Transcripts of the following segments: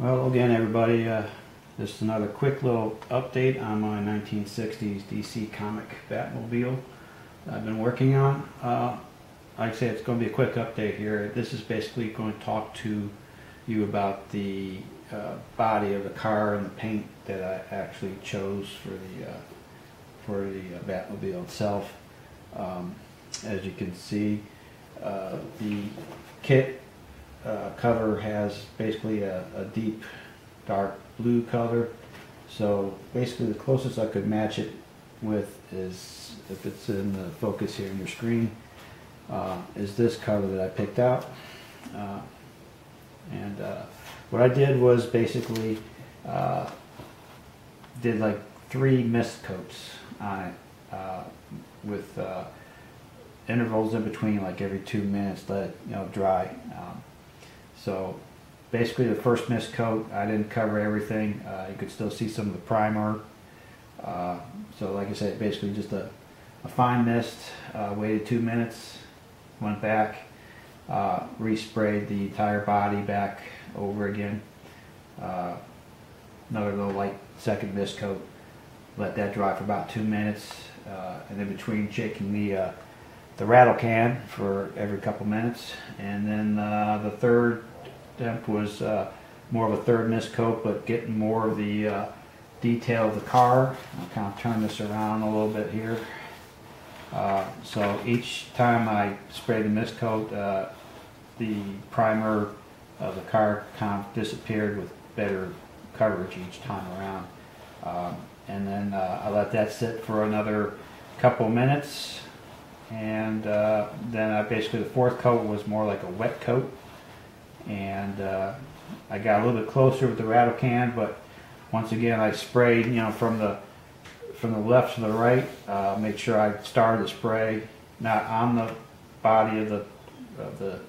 Well, again, everybody, just another quick little update on my 1960s DC comic Batmobile that I've been working on. Like I say, it's going to be a quick update here. This is basically going to talk to you about the body of the car and the paint that I actually chose for the Batmobile itself. As you can see, the kit cover has basically a deep dark blue color. So basically the closest I could match it with is, if it's in the focus here on your screen, is this color that I picked out. What I did was basically did like 3 mist coats on it with intervals in between, like every 2 minutes, let it dry. So basically the first mist coat, I didn't cover everything. You could still see some of the primer. So like I said, basically just a fine mist, waited 2 minutes, went back, resprayed the entire body back over again. Another little light second mist coat, let that dry for about 2 minutes, and in between shaking the rattle can for every couple minutes. And then the third attempt was more of a third mist coat, but getting more of the detail of the car. I'll kind of turn this around a little bit here. So each time I spray the mist coat, the primer of the car kind of disappeared with better coverage each time around. And then I let that sit for another couple minutes, and then basically the fourth coat was more like a wet coat, and I got a little bit closer with the rattle can, but once again I sprayed from the left to the right. Make sure I started the spray not on the body of the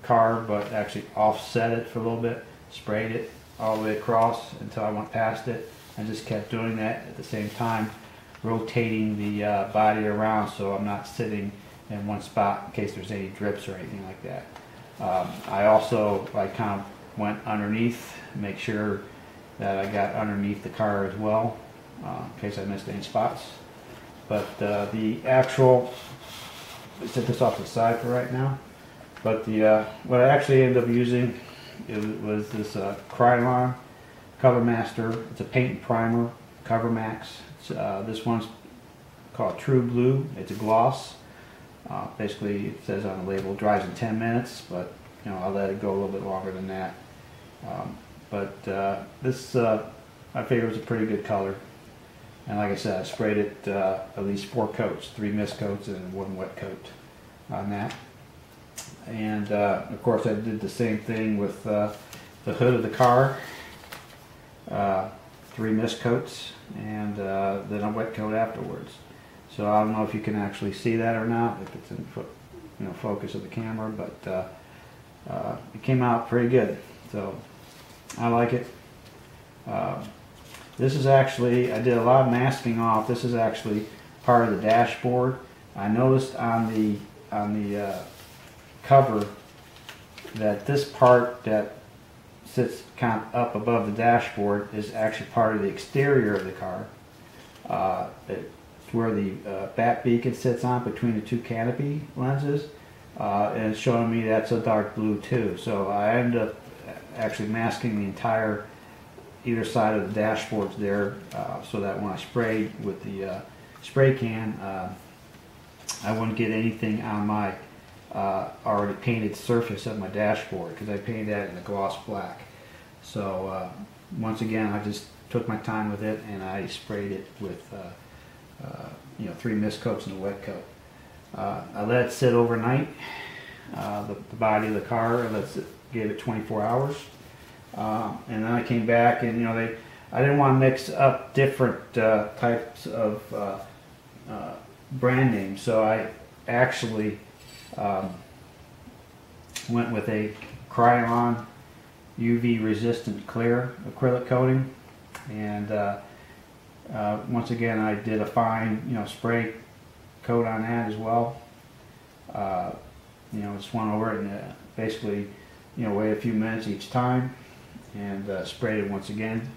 car, but actually offset it for a little bit, sprayed it all the way across until I went past it, and just kept doing that at the same time, rotating the body around so I'm not sitting in one spot in case there's any drips or anything like that. I kind of went underneath, make sure that I got underneath the car as well, in case I missed any spots. But the actual, let's set this off to the side for right now. But what I actually ended up using was this Krylon Cover Master. It's a paint and primer, Cover Max. This one's called True Blue. It's a gloss. Basically, it says on the label, dries in 10 minutes, but I'll let it go a little bit longer than that. This I figured was a pretty good color, and like I said, I sprayed it at least 4 coats, 3 mist coats and 1 wet coat on that. And of course, I did the same thing with the hood of the car, 3 mist coats, and then a wet coat afterwards. So I don't know if you can actually see that or not, if it's in focus of the camera, but it came out pretty good. So I like it. This is actually, I did a lot of masking off. This is actually part of the dashboard. I noticed on the cover that this part that sits kind of up above the dashboard is actually part of the exterior of the car. It's where the bat beacon sits on between the 2 canopy lenses, and it's showing me that's a dark blue too. So I ended up actually masking the entire either side of the dashboards there, so that when I sprayed with the spray can, I wouldn't get anything on my already painted surface of my dashboard, because I painted that in a gloss black. So once again, I just took my time with it, and I sprayed it with 3 mist coats and a wet coat. I let it sit overnight, the body of the car. Gave it 24 hours, and then I came back, and I didn't want to mix up different types of brand names, so I actually went with a Krylon UV resistant clear acrylic coating, and once again I did a fine spray coat on that as well. Just went over it and basically wait a few minutes each time, and sprayed it once again.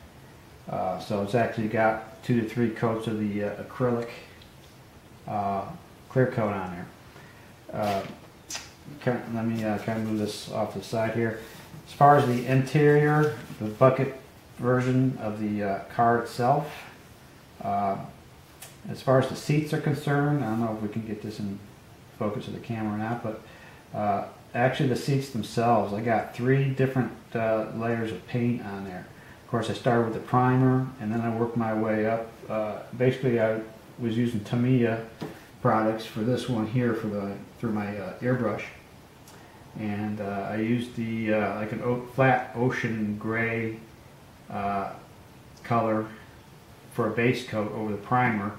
So it's actually got 2 to 3 coats of the acrylic clear coat on there. Let me kind of move this off the side here. As far as the interior, the bucket version of the car itself, as far as the seats are concerned, I don't know if we can get this in focus of the camera or not, but actually the seats themselves, I got 3 different layers of paint on there. Of course, I started with the primer, and then I worked my way up. Basically, I was using Tamiya products for this one here through my airbrush, and I used the like an flat ocean gray color for a base coat over the primer,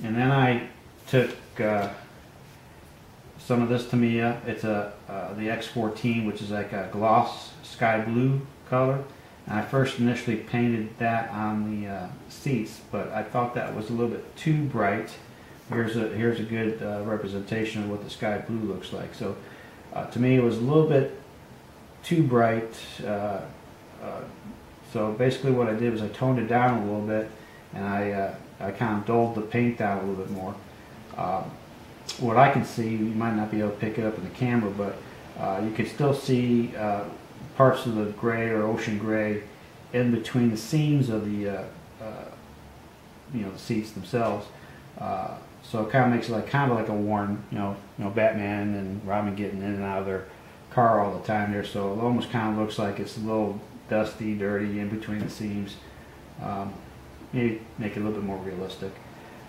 and then I took some of this Tamiya. It's the X14, which is like a gloss sky blue color. And I first initially painted that on the seats, but I thought that was a little bit too bright. Here's a good representation of what the sky blue looks like. So to me, it was a little bit too bright. So basically, what I did was I toned it down a little bit, and I kind of dulled the paint down a little bit more. What I can see, you might not be able to pick it up in the camera, but you can still see parts of the gray or ocean gray in between the seams of the the seats themselves. So it kind of makes it kind of like a worn, Batman and Robin getting in and out of their car all the time there. So it almost kind of looks like it's a little dusty, dirty in between the seams. Maybe make it a little bit more realistic.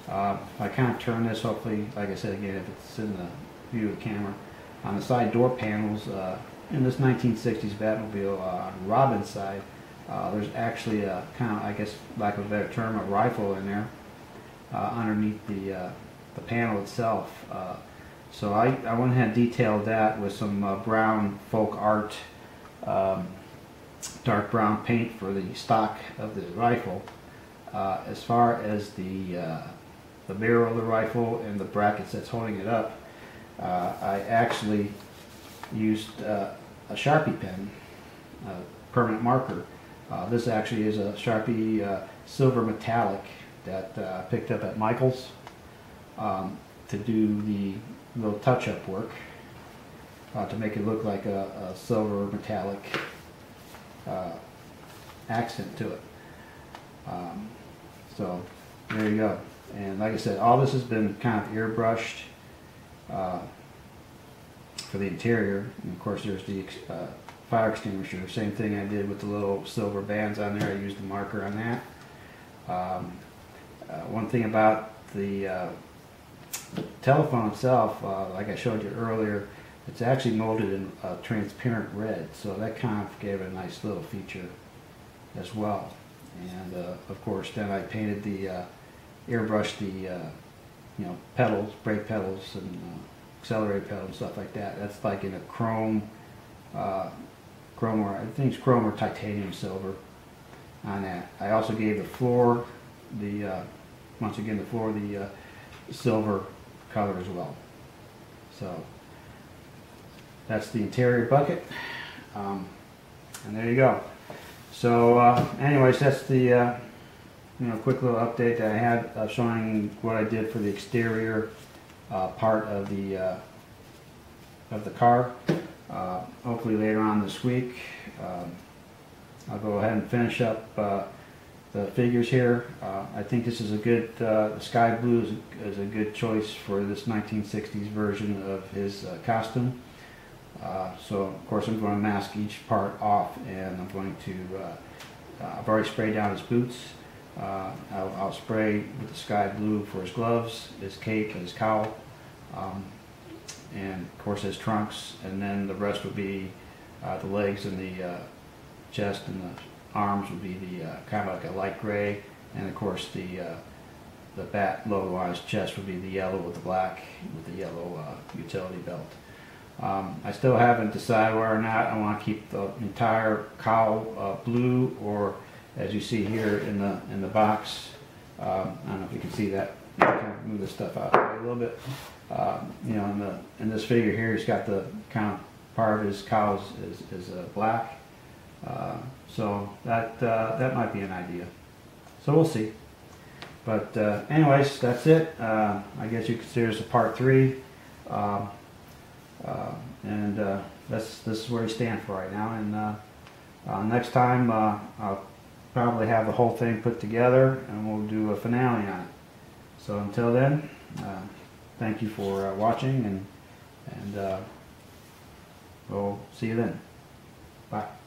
I kind of turn this, hopefully, like I said again, if it's in the view of the camera, on the side door panels. In this 1960s Batmobile, on Robin's side, there's actually a kind of, I guess, lack of a better term, a rifle in there underneath the panel itself. So I went ahead and detailed that with some brown folk art, dark brown paint for the stock of the rifle. As far as the barrel of the rifle and the brackets that's holding it up, I actually used a Sharpie pen, a permanent marker. This actually is a Sharpie silver metallic that I picked up at Michael's to do the little touch-up work to make it look like a silver metallic accent to it. So there you go. And like I said, all this has been kind of airbrushed for the interior. And of course, there's the fire extinguisher. Same thing I did with the little silver bands on there. I used the marker on that. One thing about the telephone itself, like I showed you earlier, it's actually molded in transparent red, so that kind of gave it a nice little feature as well. And of course, then I painted the airbrushed the pedals, brake pedals, and accelerator pedals and stuff like that. That's like in a chrome, I think it's chrome or titanium silver on that. I also gave the floor once again the floor the silver color as well. So that's the interior bucket, and there you go. So anyways, that's the quick little update that I had showing what I did for the exterior part of the car. Hopefully later on this week I'll go ahead and finish up the figures here. I think this is a good, the sky blue is a good choice for this 1960s version of his costume. So of course I'm going to mask each part off, and I'm going to, I've already sprayed down his boots. I'll spray with the sky blue for his gloves, his cape, his cowl, and of course his trunks, and then the rest would be the legs and the chest and the arms would be the kind of like a light gray, and of course the bat logo on his chest would be the yellow with the black with the yellow utility belt. I still haven't decided whether or not I want to keep the entire cowl blue, or as you see here in the box, I don't know if you can see that. Kind of move this stuff out a little bit. In this figure here, he's got the kind of part of his cowl is black. So that might be an idea. So we'll see. But anyways, that's it. I guess you consider this a part 3. And this is where we stand for right now. And next time I'll probably have the whole thing put together and we'll do a finale on it. So until then, thank you for watching, and we'll see you then. Bye.